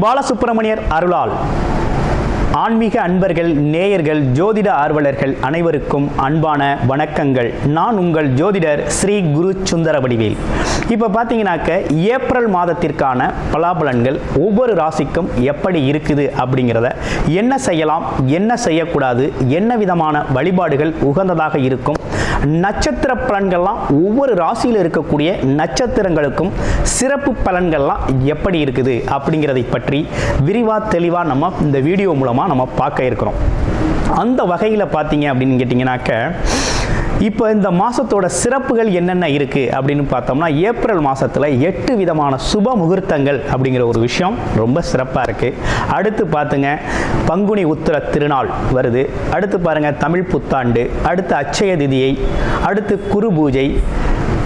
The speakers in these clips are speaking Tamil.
பாலசுப்ரமணியர் அருளால் ஆன்மீக அன்பர்கள், நேயர்கள், ஜோதிட ஆர்வலர்கள் அனைவருக்கும் அன்பான வணக்கங்கள். நான் உங்கள் ஜோதிடர் ஸ்ரீ குரு சுந்தரவடிவேல். இப்போ பார்த்தீங்கன்னாக்க ஏப்ரல் மாதத்திற்கான பலாபலன்கள் ஒவ்வொரு ராசிக்கும் எப்படி இருக்குது அப்படிங்கிறத, என்ன செய்யலாம், என்ன செய்யக்கூடாது, என்ன விதமான வழிபாடுகள் உகந்ததாக இருக்கும், நட்சத்திர பலன்கள்லாம் ஒவ்வொரு ராசியில் இருக்கக்கூடிய நட்சத்திரங்களுக்கும் சிறப்பு பலன்கள்லாம் எப்படி இருக்குது அப்படிங்கிறதை பற்றி விரிவாக தெளிவாக நம்ம இந்த வீடியோ மூலமாக நம்ம பார்க்க இருக்கிறோம். அந்த வகையில் பார்த்தீங்க அப்படின்னு கேட்டிங்கனாக்க, இப்போ இந்த மாதத்தோட சிறப்புகள் என்னென்ன இருக்குது அப்படின்னு பார்த்தோம்னா, ஏப்ரல் மாதத்தில் 8 விதமான சுப முகூர்த்தங்கள் அப்படிங்கிற ஒரு விஷயம் ரொம்ப சிறப்பாக இருக்குது. அடுத்து பார்த்துங்க, பங்குனி உத்திர திருநாள் வருது. அடுத்து பாருங்கள், தமிழ் புத்தாண்டு. அடுத்து அட்சய திதியை. அடுத்து குரு பூஜை,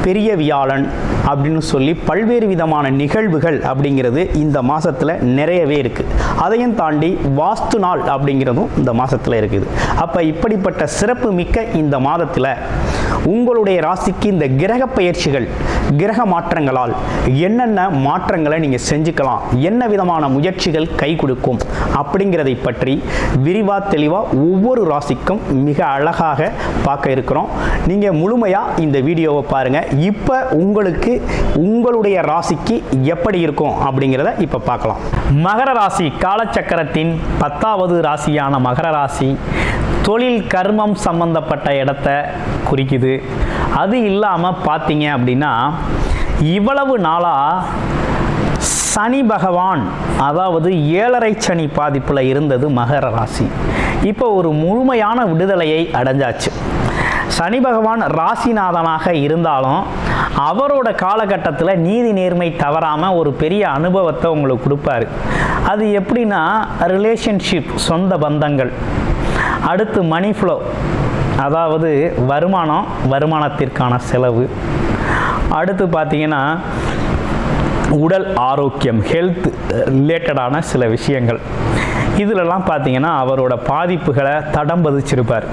பெரிய வியாழன் அப்படின்னு சொல்லி பல்வேறு விதமான நிகழ்வுகள் அப்படிங்கிறது இந்த மாதத்தில் நிறையவே இருக்குது. அதையும் தாண்டி வாஸ்து நாள் அப்படிங்கிறதும் இந்த மாதத்தில் இருக்குது. அப்போ இப்படிப்பட்ட சிறப்பு மிக்க இந்த மாதத்தில் உங்களுடைய ராசிக்கு இந்த கிரக பயிற்சிகள், கிரக மாற்றங்களால் என்னென்ன மாற்றங்களை நீங்கள் செஞ்சுக்கலாம், என்ன விதமான முயற்சிகள் கை கொடுக்கும் அப்படிங்கிறதை பற்றி விரிவாக தெளிவாக ஒவ்வொரு ராசிக்கும் மிக அழகாக பார்க்க இருக்கிறோம். நீங்கள் முழுமையாக இந்த வீடியோவை பாருங்கள். இப்போ உங்களுக்கு உங்களுடைய ராசிக்கு எப்படி இருக்கும் அப்படிங்கிறத இப்போ பார்க்கலாம். மகர ராசி காலச்சக்கரத்தின் 10வது ராசியான மகர ராசி தொழில் கர்மம் சம்பந்தப்பட்ட இடத்த குறிக்குது. அது இல்லாமல் பார்த்தீங்க அப்படின்னா, இவ்வளவு நாளாக சனி பகவான், அதாவது 7.5 சனி பாதிப்பில் இருந்தது மகர ராசி. இப்போ ஒரு முழுமையான விடுதலையை அடைஞ்சாச்சு. சனி பகவான் ராசிநாதனாக இருந்தாலும் அவரோட காலகட்டத்தில் நீதி நேர்மை தவறாமல் ஒரு பெரிய அனுபவத்தை உங்களுக்கு கொடுப்பாரு. அது எப்படின்னா, ரிலேஷன்ஷிப், சொந்த பந்தங்கள். அடுத்து மணி ஃப்ளோ, அதாவது வருமானம், வருமானத்திற்கான செலவு. அடுத்து பார்த்தீங்கன்னா உடல் ஆரோக்கியம், ஹெல்த் ரிலேட்டடான சில விஷயங்கள். இதிலெல்லாம் பார்த்தீங்கன்னா அவரோட பாதிப்புகளை தடம் பதிச்சிருப்பார்.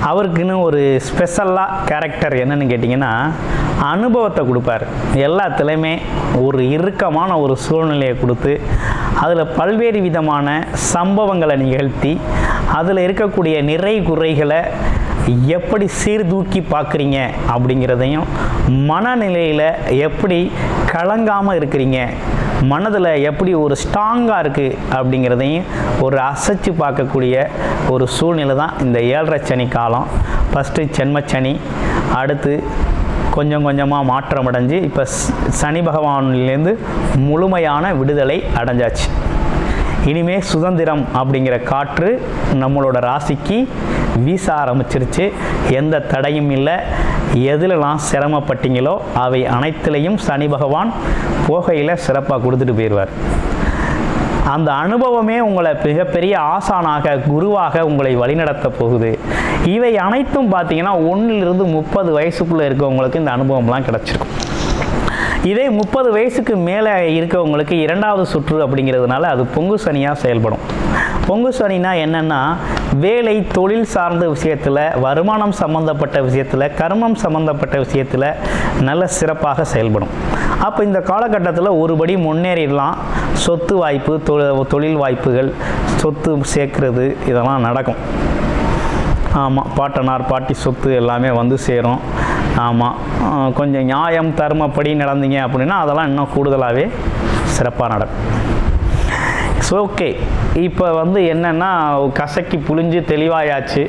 அவருக்குன்னு ஒரு ஸ்பெஷலாக கேரக்டர் என்னன்னு கேட்டிங்கன்னா, அனுபவத்தை கொடுப்பார். எல்லாத்துலேயுமே ஒரு இறுக்கமான ஒரு சூழ்நிலையை கொடுத்து அதில் பல்வேறு விதமான சம்பவங்களை நிகழ்த்தி அதில் இருக்கக்கூடிய நிறை குறைகளை எப்படி சீர்தூக்கி பார்க்குறீங்க அப்படிங்கிறதையும், மனநிலையில் எப்படி கலங்காமல் இருக்கிறீங்க, மனதில் எப்படி ஒரு ஸ்ட்ராங்காக இருக்குது அப்படிங்கிறதையும் ஒரு அசைச்சு பார்க்கக்கூடிய ஒரு சூழ்நிலை தான் இந்த 7.5 சனி காலம். ஃபஸ்ட்டு ஜென்மச்சனி, அடுத்து கொஞ்சம் கொஞ்சமாக மாற்றம் அடைஞ்சு இப்போ சனி பகவானிலேருந்து முழுமையான விடுதலை அடைஞ்சாச்சு. இனிமேல் சுதந்திரம் அப்படிங்கிற காற்று நம்மளோட ராசிக்கு வீச ஆரம்பிச்சிருச்சு. எந்த தடையும் இல்லை. எதிலெல்லாம் சிரமப்பட்டீங்களோ அவை அனைத்திலையும் சனி பகவான் போகையில் சிறப்பாக கொடுத்துட்டு போயிடுவார். அந்த அனுபவமே உங்களை மிகப்பெரிய ஆசானாக, குருவாக உங்களை வழிநடத்த போகுது. இவை அனைத்தும் பார்த்தீங்கன்னா 1லிருந்து 30 வயசுக்குள்ளே இருக்கவங்களுக்கு இந்த அனுபவம்லாம் கிடச்சிருக்கும். இதே 30 வயசுக்கு மேலே இருக்கவங்களுக்கு 2வது சுற்று அப்படிங்கிறதுனால அது பொங்கு சனியாக செயல்படும். பொங்கு சனினா என்னென்னா, வேலை, தொழில் சார்ந்த விஷயத்தில், வருமானம் சம்மந்தப்பட்ட விஷயத்தில், கர்மம் சம்மந்தப்பட்ட விஷயத்தில் நல்ல சிறப்பாக செயல்படும். அப்போ இந்த காலகட்டத்தில் ஒருபடி முன்னேறிடலாம். சொத்து வாய்ப்பு, தொழில் வாய்ப்புகள், சொத்து சேர்க்கறது இதெல்லாம் நடக்கும். ஆமாம், பாட்டனார் பாட்டி சொத்து எல்லாமே வந்து சேரும். ஆமாம், கொஞ்சம் நியாயம் தர்மப்படி நடந்தீங்க அப்படின்னா அதெல்லாம் இன்னும் கூடுதலாகவே சிறப்பாக நடக்கும். ஸோ ஓகே, இப்போ வந்து என்னென்னா கசக்கி புழிஞ்சு தெளிவாயாச்சு.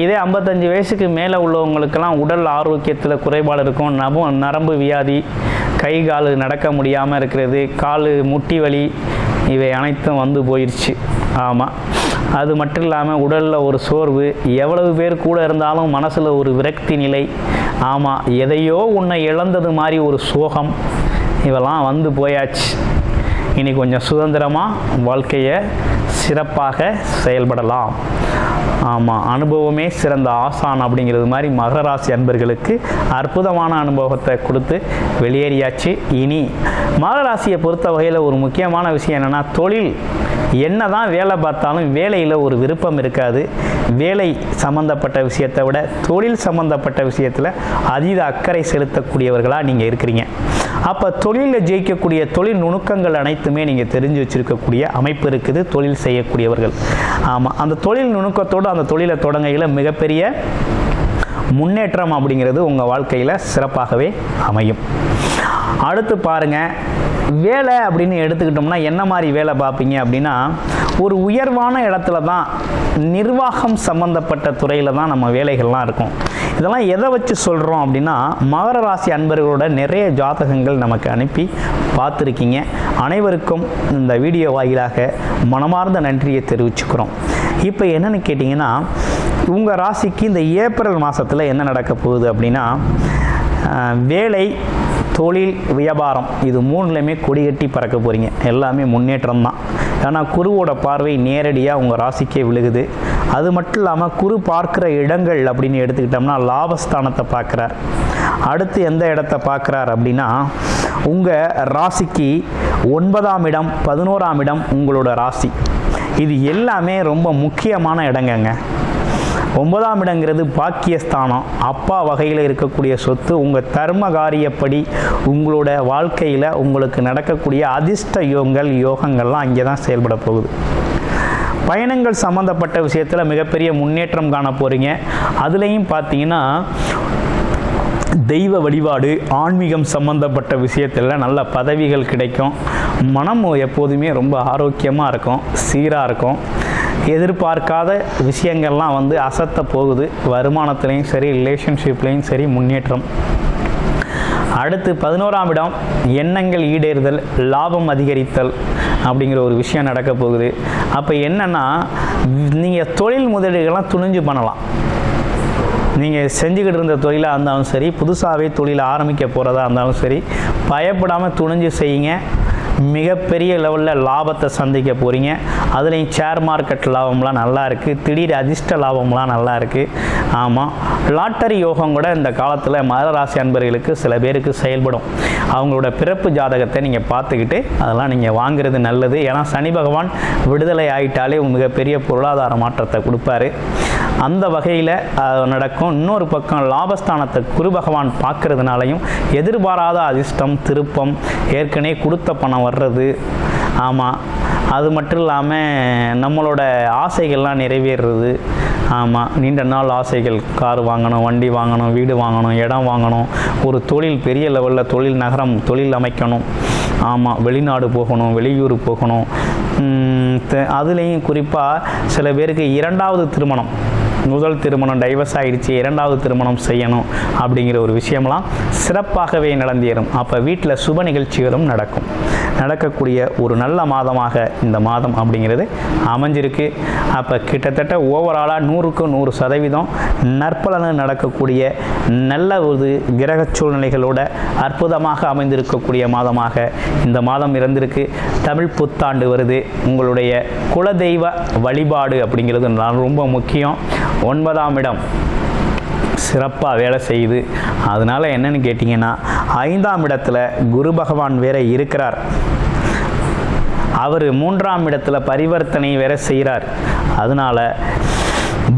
இதே 55 வயசுக்கு மேலே உள்ளவங்களுக்கெல்லாம் உடல் ஆரோக்கியத்தில் குறைபாடு இருக்கும். நரம்பு வியாதி, கை கால் நடக்க முடியாமல் இருக்கிறது, கால் முட்டி வலி, இவை அனைத்தும் வந்து போயிடுச்சு. ஆமாம், அது மட்டும் இல்லாமல் உடலில் ஒரு சோர்வு, எவ்வளவு பேர் கூட இருந்தாலும் மனசில் ஒரு விரக்தி நிலை. ஆமாம், எதையோ உன்னை இழந்தது மாதிரி ஒரு சோகம், இவெல்லாம் வந்து போயாச்சு. இனி கொஞ்சம் சுதந்திரமாக வாழ்க்கையை சிறப்பாக செயல்படலாம். ஆமாம், அனுபவமே சிறந்த ஆசான் அப்படிங்கிறது மாதிரி மகர ராசி அன்பர்களுக்கு அற்புதமான அனுபவத்தை கொடுத்து வெளியேறியாச்சு. இனி மகர ராசியை பொறுத்த வகையில் ஒரு முக்கியமான விஷயம் என்னென்னா, தொழில் என்ன தான் வேலை பார்த்தாலும் வேலையில் ஒரு விருப்பம் இருக்காது. வேலை சம்மந்தப்பட்ட விஷயத்தை விட தொழில் சம்மந்தப்பட்ட விஷயத்தில் அதீத அக்கறை செலுத்தக்கூடியவர்களாக நீங்கள் இருக்கிறீங்க. அப்போ தொழிலில் ஜெயிக்கக்கூடிய தொழில் நுணுக்கங்கள் அனைத்துமே நீங்கள் தெரிஞ்சு வச்சுருக்கக்கூடிய அமைப்பு இருக்குது தொழில் செய்யக்கூடியவர்கள். ஆமாம், அந்த தொழில் நுணுக்கத்தோடு அந்த தொழிலை தொடங்கையில் மிகப்பெரிய முன்னேற்றம் அப்படிங்கிறது உங்கள் வாழ்க்கையில் சிறப்பாகவே அமையும். அடுத்து பாருங்கள், வேலை அப்படின்னு எடுத்துக்கிட்டோம்னா என்ன மாதிரி வேலை பார்ப்பீங்க அப்படின்னா, ஒரு உயர்வான இடத்துல தான் நிர்வாகம் சம்பந்தப்பட்ட துறையில் தான் நம்ம வேலைகள்லாம் இருக்கும். இதெல்லாம் எதை வச்சு சொல்கிறோம் அப்படின்னா, மகர ராசி அன்பர்களோட நிறைய ஜாதகங்கள் நமக்கு அனுப்பி பார்த்துருக்கீங்க. அனைவருக்கும் இந்த வீடியோ வாயிலாக மனமார்ந்த நன்றியை தெரிவிச்சுக்கிறோம். இப்போ என்னென்னு கேட்டிங்கன்னா, உங்கள் ராசிக்கு இந்த ஏப்ரல் மாதத்தில் என்ன நடக்க போகுது அப்படின்னா, வேலை, தொழில், வியாபாரம் இது மூணுலையுமே கொடி கட்டி பறக்க போகிறீங்க. எல்லாமே முன்னேற்றம் தான். ஏன்னா குருவோட பார்வை நேரடியாக உங்கள் ராசிக்கே விழுகுது. அது மட்டும் இல்லாமல் குரு பார்க்குற இடங்கள் அப்படின்னு எடுத்துக்கிட்டோம்னா லாபஸ்தானத்தை பார்க்குறார். அடுத்து எந்த இடத்த பார்க்குறார் அப்படின்னா, உங்கள் ராசிக்கு 9ஆம் இடம், 11ஆம் இடம் உங்களோட ராசி. இது எல்லாமே ரொம்ப முக்கியமான இடங்கங்க. 9ஆம் இடங்கிறது பாக்கியஸ்தானம். அப்பா வகையில் இருக்கக்கூடிய சொத்து. உங்கள் தர்ம காரியப்படி உங்களோட வாழ்க்கையில் உங்களுக்கு நடக்கக்கூடிய அதிர்ஷ்ட யோகங்கள்லாம் அங்கே தான் செயல்பட போகுது. பயணங்கள் சம்மந்தப்பட்ட விஷயத்தில் மிகப்பெரிய முன்னேற்றம் காண போகிறீங்க. அதுலேயும் பார்த்தீங்கன்னா தெய்வ வழிபாடு, ஆன்மீகம் சம்பந்தப்பட்ட விஷயத்தில் நல்ல பதவிகள் கிடைக்கும். மனம் எப்போதுமே ரொம்ப ஆரோக்கியமாக இருக்கும், சீராக இருக்கும். எதிர்பார்க்காத விஷயங்கள்லாம் அசத்த போகுது. வருமானத்துலேயும் சரி, ரிலேஷன்ஷிப்லேயும் சரி முன்னேற்றம். அடுத்து 11ஆம் இடம் எண்ணங்கள் ஈடேறுதல், லாபம் அதிகரித்தல் அப்படிங்கிற ஒரு விஷயம் நடக்க போகுது. அப்போ என்னென்னா, நீங்கள் தொழில் முதலீடுகள்லாம் துணிஞ்சு பண்ணலாம். நீங்கள் செஞ்சுக்கிட்டு இருந்த தொழிலாக இருந்தாலும் சரி, புதுசாகவே தொழிலை ஆரம்பிக்க போகிறதா இருந்தாலும் சரி, பயப்படாமல் துணிஞ்சு செய்யுங்க. மிகப்பெரிய லெவலில் லாபத்தை சந்திக்க போகிறீங்க. அதுலேயும் ஷேர் மார்க்கெட் லாபம்லாம் நல்லா இருக்குது. திடீர் அதிர்ஷ்ட லாபம்லாம் நல்லா இருக்குது. ஆமாம், லாட்டரி யோகம் கூட இந்த காலத்தில் மகர ராசி அன்பர்களுக்கு சில பேருக்கு செயல்படும். அவங்களோட பிறப்பு ஜாதகத்தை நீங்கள் பார்த்துக்கிட்டு அதெல்லாம் நீங்கள் வாங்குறது நல்லது. ஏன்னா சனி பகவான் விடுதலை ஆகிட்டாலே மிகப்பெரிய பொருளாதார மாற்றத்தை கொடுப்பாரு. அந்த வகையில் நடக்கும். இன்னொரு பக்கம் லாபஸ்தானத்தை குரு பகவான் பார்க்கறதுனாலையும் எதிர்பாராத அதிர்ஷ்டம், திருப்பம், ஏற்கனவே கொடுத்த பணம் வர்றது. ஆமாம், அது மட்டும் இல்லாமல் நம்மளோட ஆசைகள்லாம் நிறைவேறுறது. ஆமாம், நீண்ட நாள் ஆசைகள், கார் வாங்கணும், வண்டி வாங்கணும், வீடு வாங்கணும், இடம் வாங்கணும், ஒரு தொழில், பெரிய லெவலில் தொழில் நகரம், தொழில் அமைக்கணும். ஆமாம், வெளிநாடு போகணும், வெளியூர் போகணும். அதுலேயும் குறிப்பாக சில பேருக்கு 2வது திருமணம், முதல் திருமணம் டைவர்ஸ் ஆகிடுச்சு, 2வது திருமணம் செய்யணும் அப்படிங்கிற ஒரு விஷயம்லாம் சிறப்பாகவே நடந்தேறும். அப்போ வீட்டில் சுப நிகழ்ச்சிகளும் நடக்கக்கூடிய ஒரு நல்ல மாதமாக இந்த மாதம் அப்படிங்கிறது அமைஞ்சிருக்கு. அப்போ கிட்டத்தட்ட ஓவராலாக 100க்கு 100% நற்பலனு நடக்கக்கூடிய நல்ல ஒரு கிரக சூழ்நிலைகளோட அற்புதமாக அமைந்திருக்கக்கூடிய மாதமாக இந்த மாதம் இருந்திருக்கு. தமிழ் புத்தாண்டு வருது. உங்களுடைய குலதெய்வ வழிபாடு அப்படிங்கிறது ரொம்ப முக்கியம். 9ஆம் இடம் சிறப்பாக வேலை செய்யுது. அதனால் என்னன்னு கேட்டிங்கன்னா, 5ஆம் இடத்துல குரு பகவான் வேற இருக்கிறார். அவர் 3ஆம் இடத்துல பரிவர்த்தனை வேற செய்கிறார். அதனால்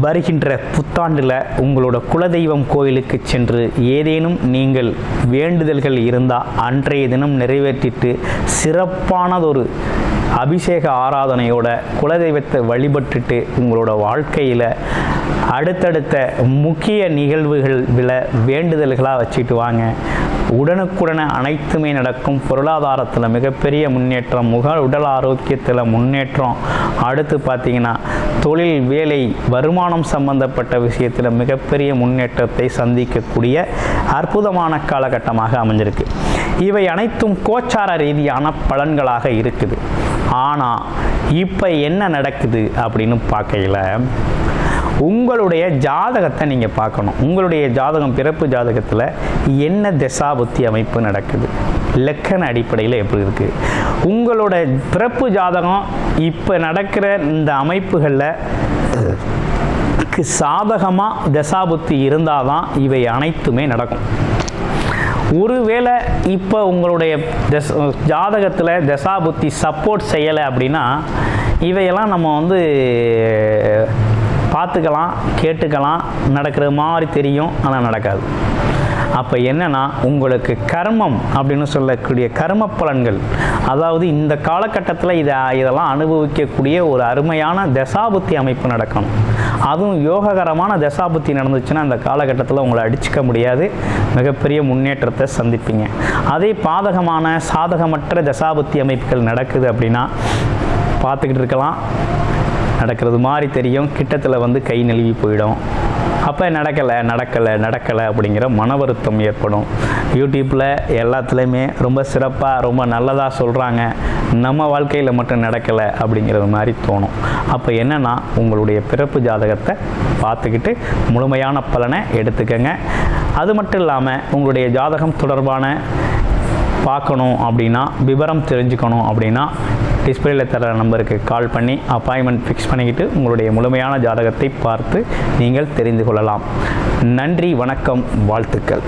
வருகின்ற புத்தாண்டில் உங்களோட குலதெய்வம் கோயிலுக்கு சென்று ஏதேனும் நீங்கள் வேண்டுதல்கள் இருந்தால் அன்றைய தினம் நிறைவேற்றிட்டு சிறப்பானதொரு அபிஷேக ஆராதனையோட குலதெய்வத்தை வழிபட்டுட்டு உங்களோட வாழ்க்கையில் அடுத்தடுத்த முக்கிய நிகழ்வுகள் வேண்டுதல்களாக வச்சுட்டு வாங்க. உடனுக்குடனே அனைத்துமே நடக்கும். பொருளாதாரத்தில் மிகப்பெரிய முன்னேற்றம், உடல் ஆரோக்கியத்தில் முன்னேற்றம். அடுத்து பார்த்தீங்கன்னா தொழில், வேலை, வருமானம் சம்பந்தப்பட்ட விஷயத்தில் மிகப்பெரிய முன்னேற்றத்தை சந்திக்கக்கூடிய அற்புதமான காலகட்டமாக அமைஞ்சிருக்கு. இவை அனைத்தும் கோச்சார ரீதியான பலன்களாக இருக்குது. ஆனால் இப்போ என்ன நடக்குது அப்படின்னு பார்க்கையில் உங்களுடைய ஜாதகத்தை நீங்கள் பார்க்கணும். உங்களுடைய ஜாதகம், பிறப்பு ஜாதகத்தில் என்ன தசாபுத்தி அமைப்பு நடக்குது, லக்கண அடிப்படையில் எப்படி இருக்குது, உங்களோட பிறப்பு ஜாதகம் இப்போ நடக்கிற இந்த அமைப்புகளில் சாதகமாக தசாபுத்தி இருந்தால் தான் இவை அனைத்துமே நடக்கும். ஒருவேளை இப்போ உங்களுடைய ஜாதகத்தில் தசாபுத்தி சப்போர்ட் செய்யலை அப்படின்னா இவையெல்லாம் நம்ம வந்து பார்த்துக்கலாம், கேட்டுக்கலாம், நடக்கிற மாதிரி தெரியும், ஆனால் நடக்காது. அப்போ என்னென்னா, உங்களுக்கு கர்மம் அப்படின்னு சொல்லக்கூடிய கர்ம பலன்கள், அதாவது இந்த காலகட்டத்தில் இதெல்லாம் அனுபவிக்கக்கூடிய ஒரு அருமையான தசாபுத்தி அமைப்பு நடக்கணும். அதுவும் யோககரமான தசாபுத்தி நடந்துச்சுன்னா அந்த காலகட்டத்தில் உங்களை அடிச்சுக்க முடியாது, மிகப்பெரிய முன்னேற்றத்தை சந்திப்பீங்க. அதே பாதகமான சாதகமற்ற தசாபுத்தி அமைப்புகள் நடக்குது அப்படின்னா பார்த்துக்கிட்டு இருக்கலாம், நடக்கிறது மாதிரி தெரியும், கிட்டத்தில் வந்து கை நழுவி போயிடும். அப்போ நடக்கலை அப்படிங்கிற மன வருத்தம் ஏற்படும். யூடியூப்பில் எல்லாத்துலேயுமே ரொம்ப சிறப்பாக ரொம்ப நல்லதாக சொல்கிறாங்க, நம்ம வாழ்க்கையில் மட்டும் நடக்கலை அப்படிங்கிறது மாதிரி தோணும். அப்போ என்னென்னா, உங்களுடைய பிறப்பு ஜாதகத்தை பார்த்துக்கிட்டு முழுமையான பலனை எடுத்துக்கங்க. அது மட்டும் இல்லாமல் உங்களுடைய ஜாதகம் தொடர்பான பார்க்கணும் அப்படின்னா, விவரம் தெரிஞ்சுக்கணும் அப்படின்னா, டிஸ்பிளேல தர நம்பருக்கு கால் பண்ணி அப்பாயின்மெண்ட் ஃபிக்ஸ் பண்ணிக்கிட்டு உங்களுடைய முழுமையான ஜாதகத்தை பார்த்து நீங்கள் தெரிந்து கொள்ளலாம். நன்றி, வணக்கம், வாழ்த்துக்கள்.